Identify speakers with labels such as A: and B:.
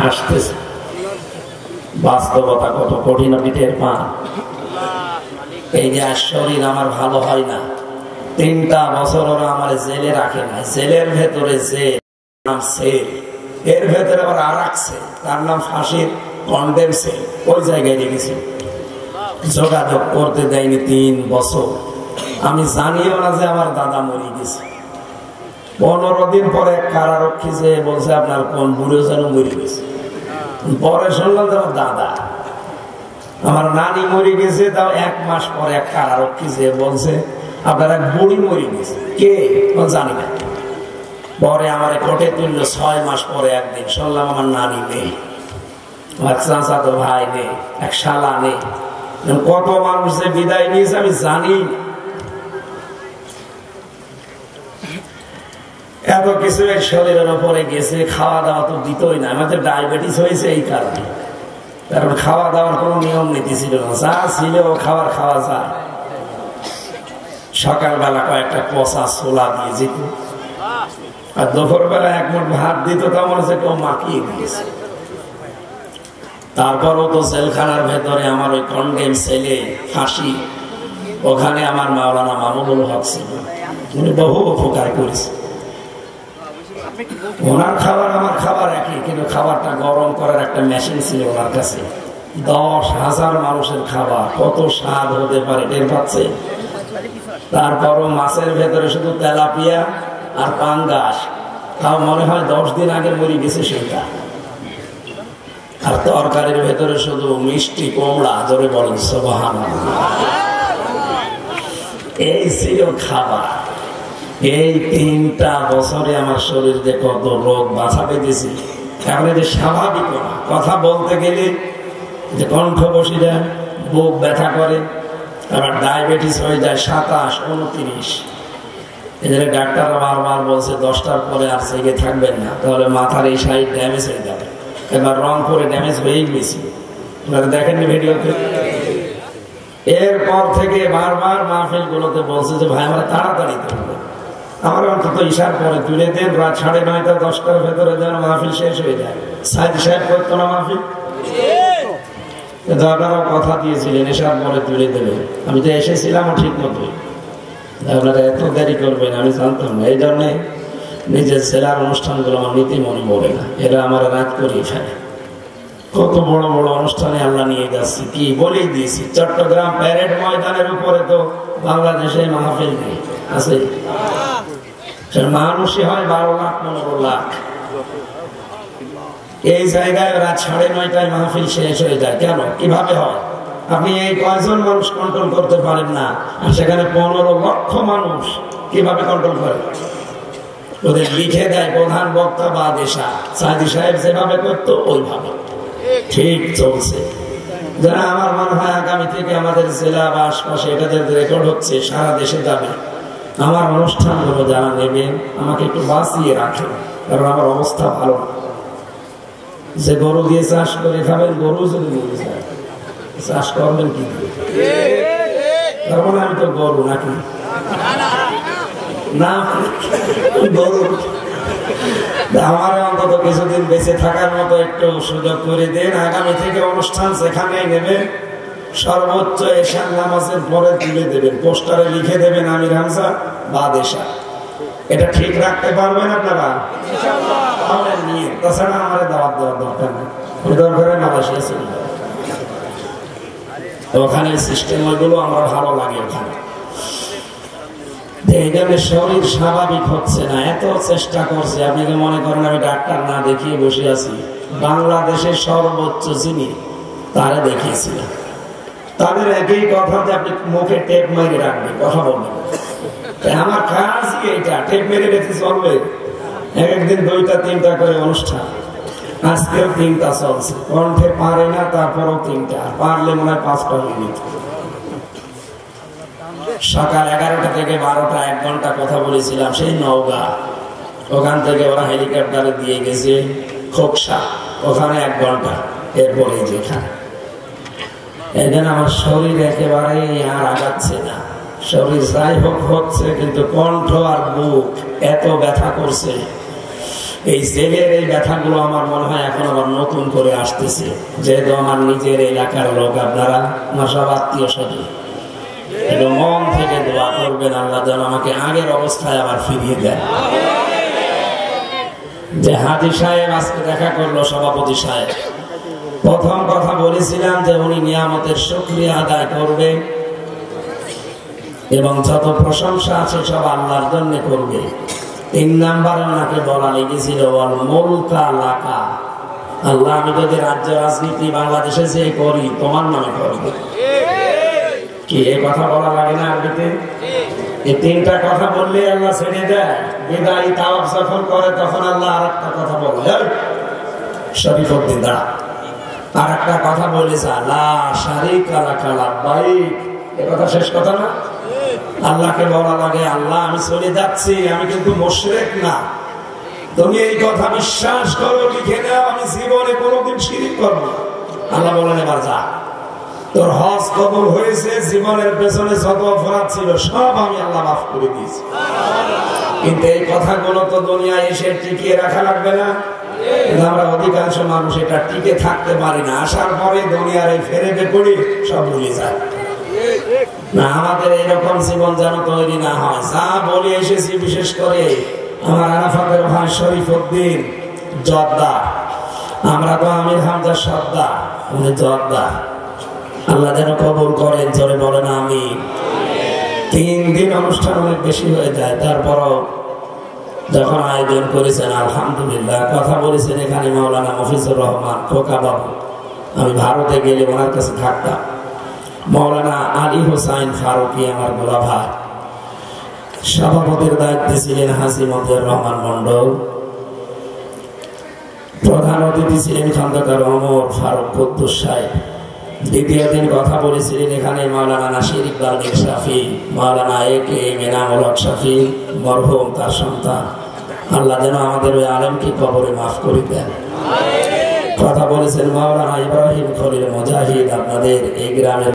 A: হাসতেছে। বাস্তবতা কত কঠিন পিঠের পা। এই যে শরীর আমার ভালো হয় না, 3টা বছর ওরা আমার জেলে রাখে না। জেলের ভেতরে জেল, এর ভেতরে আবার আর এক সেল, তার নাম ফাঁসির কন্ডেম সেল। ওই জায়গায় রেখেছি, যোগাযোগ করতে দেয়নি 3 বছর। আমি জানিও না যে আমার দাদা মরে গেছে। 15 দিন পরে কারারক্ষী যে বলছে আপনার কোন বুড়ো যেন মরে গেছে। পরে শুনলাম যে আমার দাদা, আমার নানি মরে গেছে। তাও 1 মাস পরে এক কারারক্ষী যে বলছে আপনার এক বুড়ি মরে গেছে। কে জানি না। পরে আমার কোর্টে তুললো। 6 মাস পরে একদিন শুনলাম আমার নানি নেই, আমার চাচাতো ভাই নেই, এক শালা নেই। কত মানুষ যে বিদায় নিয়েছে আমি জানি। এত কিছু এক শরীরের উপরে গেছে। খাওয়া দাওয়া তো দিতই না। আমাদের ডায়াবেটিস হয়েছে এই কারণে, কারণ খাওয়া দাওয়ার কোনো নিয়ম নীতি ছিল না। যা ছিল খাওয়া যায়। সকালবেলা কয়েকটা পচা ছোলা দিয়ে যেত, আর দুপুরবেলা 1 মুঠ ভাত দিত। তা মনে হচ্ছে কেউ মাখিয়ে দিয়েছে। তারপরও তো জেলখানার ভেতরে আমার ওই কন্ডেম সেলে ফাঁসি, ওখানে আমার মাওলানা মামুনুল হক ছিল। উনি বহু উপকার করেছে। ওনার খাবার আমার খাবার একই, কিন্তু খাবারটা গরম করার একটা মেশিন ছিল ওনার কাছে। 10,000 মানুষের খাবার কত স্বাদ হতে পারে টের পাচ্ছে। তারপরও মাছের ভেতরে শুধু তেলাপিয়া আর পাঙ্গাস, তাও মনে হয় 10 দিন আগে মরে গেছে সেটা। আর তরকারির ভেতরে শুধু মিষ্টি কুমড়া, জোরে বলেন সুবহানাল্লাহ। এই ছিল খাবার। এই 3টা বছরে আমার শরীর যে কত রোগ বাছা পেয়েছি। কারণ যে স্বাভাবিক না, কথা বলতে গেলে যে কণ্ঠ বসে যায়, বুক ব্যথা করে, আবার ডায়াবেটিস হয়ে যায় 27, 29। এদের ডাক্তাররা বারবার বলছে 10টার পরে আর জেগে থাকবেন না, তাহলে মাথার এই সাইড ড্যামেজ হয়ে যাবে। এবার রংপুরে ড্যামেজ হয়েই গেছি, আপনারা দেখেননি ভিডিওতে। এরপর থেকে বারবার মাহফিল গুলোতে বলছে যে ভাই আমরা তাড়াতাড়ি করবো, আমার অন্তত ইশার পরে তুলে দেন। রাত 9:30, 10টার ভেতরে যেন মাহফিল শেষ হয়ে যায়। সাইদ সাহেব করতো না মাহফিল, আপনারাও কথা দিয়েছিলেন ইশার পরে তুলে দেবেন। আমি তো এসেছিলাম ঠিক মতো, আপনারা এত দেরি করবেন আমি জানতাম না। এই জন্যে নিজের ছেলের অনুষ্ঠানগুলো আমার নীতি মনে পড়ে না, এরা আমার রাত করিয়ে ফেলে। কত বড় বড় অনুষ্ঠানে আল্লাহ নিয়ে যাচ্ছি, কি বলেই দিয়েছি। চট্টগ্রাম প্যারেড ময়দানের উপরে তো বাংলাদেশে মাহফিল নেই, আছে মানুষই হয় 12 লাখ 15 লাখ। এই জায়গায় রাত 9:30টায় মাহফিল শেষ হয়ে যায়। কেন, কিভাবে হয়? আপনি এই কয়জন মানুষ কন্ট্রোল করতে পারেন না, আর সেখানে 15 লক্ষ মানুষ কিভাবে কন্ট্রোল করে? ওদের লিখে দেয় প্রধান বক্তা বা দেশা। সাইদি সাহেব যেভাবে করতো ওইভাবে ঠিক চলছে। যারা আমার মনে হয় আগামী থেকে আমাদের জেলা বা আশপাশে এটা যাদের রেকর্ড হচ্ছে সারা দেশে যাবে। আমার অনুষ্ঠানগুলো যারা নেবেন আমাকে একটু বাঁচিয়ে রাখেন, কারণ আমার অবস্থা ভালো না। যে গরু দিয়ে চাষ করে খাবেন, গরু যদি মরে যায় চাষ করবেন কি? তার মানে আমি তো গরু নাকি না? গরু আমার অন্তত কিছুদিন বেঁচে থাকার মতো একটু সুযোগ করে দেন। আগামী থেকে অনুষ্ঠান যেখানে নেবেন সর্বোচ্চ এশার নামাজের পরে তুলে দেবেন, পোস্টারে লিখে দেবেন আমির হামজা বা দেশা। এটা ঠিক রাখতে পারবেন আপনারা? তাহলে নিয়ে, তাছাড়া আমার দাওয়াত দেওয়ার দরকার নেই। দরকারে মালয়েশিয়া ছিল, ওখানে সিস্টেম ওইগুলো আমার ভালো লাগে। ওখানে এই জন্য শরীর স্বাভাবিক হচ্ছে না, এত চেষ্টা করছে। আপনি কি মনে করেন আমি ডাক্তার না দেখিয়ে বসে আছি? বাংলাদেশের সর্বোচ্চ যিনি তারা দেখিয়েছিলেন, তাদের একই কথা যে আপনি মুখে টেপ মেরে রাখবেন, কথা বলবেন। আমার কাজই এইটা, টেপ মেরে রেখে চলবে। একদিন 2টা 3টা করে অনুষ্ঠান, আজকেও 3টা চলছে। কণ্ঠে পারে না, তারপরেও 3টা, পারলে মনে হয় 5টা মিনিট। সকাল 11টা থেকে 12টা 1 ঘন্টা কথা বলেছিলাম সেই নওগাঁ। ওখান থেকে ওরা হেলিকপ্টারে দিয়ে গেছে খোকসা, ওখানে 1 ঘন্টা। এরপরে যেখানে এখানে আমার শরীর একেবারে আর আগাচ্ছে না। শরীর যাই হোক হচ্ছে, কিন্তু কণ্ঠ আর বুক এত ব্যথা করছে। এই জেলের এই ব্যথাগুলো আমার মনে হয় এখন আবার নতুন করে আসতেছে, যেহেতু আমার নিজের এলাকার লোক, আপনারা আমার সব আত্মীয় স্বজন। মন থেকে দোয়া করবেন আল্লাহ যেন আমাকে আগের অবস্থায় আবার ফিরিয়ে দেয়। যে হাজী সাহেব আজকে দেখা করলো, সভাপতি সাহেব, প্রথম কথা বলেছিলাম যে উনি নিয়ামতের শুকরিয়া আদায় করবে এবং যত প্রশংসা আছে সব আল্লাহর জন্য করবে। 3 নাম্বারে ওনাকে বলা লেগেছিল আল্লাহ, আমি যদি রাজ্য রাজনীতি বাংলাদেশে যে করি তোমার নামে করব। কি এই কথা বলা লাগে না আরবিতে? এই 3টা কথা বললে আল্লাহ ছেড়ে দেয়। বিদায়ী তাওয়াফ যখন করে তখন আল্লাহ আর একটা কথা বলে, শরীফউদ্দিন দা আর একটা কথা বলেছে, লা শারীকা লাকা লাব্বাইক। এই কথা শেষ কথা না? আল্লাহকে বলা লাগে, আল্লাহ আমি চলে যাচ্ছি, আমি কিন্তু মুশরিক না, তুমি এই কথা বিশ্বাস করো, লিখে নাও, আমি জীবনে কোনোদিন শিরক করব না। আল্লাহ বলেন এবার যা, তোর হজ কবুল হয়েছে, জীবনের পেছনে যত অপরাধ ছিল সব আমি আল্লাহ মাফ করে দিয়েছি। কিন্তু এই কথাগুলো তো দুনিয়ায় এসে টিকিয়ে রাখা লাগবে না? আমরা অধিকাংশ মানুষ এটা টিকে থাকতে পারি না, আসার পরে দুনিয়ার এই ফেরেবে পড়ি সব ভুলে যায় না। আমাদের এরকম জীবন যেন তৈরি না হয়। যা বলে এসেছি, বিশেষ করে আমার আরাফাতের ভাই শরীফউদ্দিন জর্দার, আমরা তো আমির হামজা সর্দার, উনি জর্দার, আল্লাহ যেন কবুল করেন, জোরে বলেন আমিন। 3 দিন অনুষ্ঠান অনেক বেশি হয়ে যায়, তারপরও যখন আয়োজন করেছেন আলহামদুলিল্লাহ। কথা বলেছেন এখানে মাওলানা মফিজুর রহমান খোকা বাবু, আমি ভারতে গেলে ওনার কাছে থাকতাম। মাওলানা আলী হোসাইন ফারুকি আমার গোলা ভাই, সভাপতির দায়িত্বে ছিলেন হাজী মতিউর রহমান মন্ডল, প্রধান অতিথি ছিলেন খন্দকার ওমর ফারুক কুদ্দুস সাহেব। দ্বিতীয় দিন কথা বলেছিলেন এখানে মাওলানা নাসির ইকবাল শাফি, মাওলানা এ.কে.এম. এনামুল হক শাফি মরহুম, তার সন্তান। আল্লাহ যেন আমাদের ওই আলেমকে কবরে মাফ করে দেন। কথা বলেছেন মাওলানা ইব্রাহিম খলিল মুজাহিদ, আপনাদের এই গ্রামের